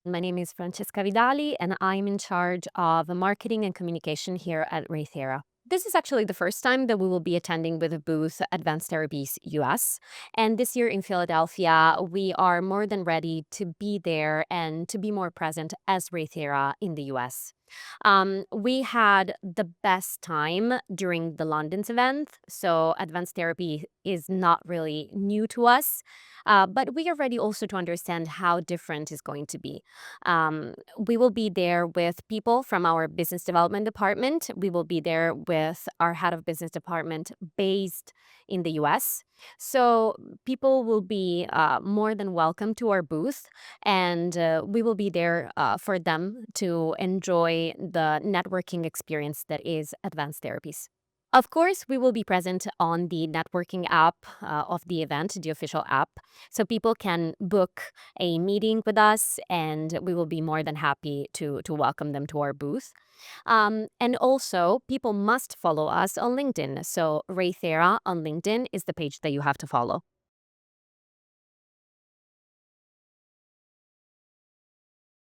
My name is Francesca Vidali, and I'm in charge of marketing and communication here at ReiThera. This is actually the first time that we will be attending with a booth Advanced Therapies US. And this year in Philadelphia, we are more than ready to be there and to be more present as ReiThera in the US. We had the best time during the London's event, so advanced therapy is not really new to us, but we are ready also to understand how different it's going to be. We will be there with people from our business development department. We will be there with our head of business department based in the US. So people will be more than welcome to our booth, and we will be there for them to enjoy the networking experience that is advanced therapies. Of course, we will be present on the networking app of the event, the official app, so people can book a meeting with us, and we will be more than happy to welcome them to our booth. And also, people must follow us on LinkedIn. So, ReiThera on LinkedIn is the page that you have to follow.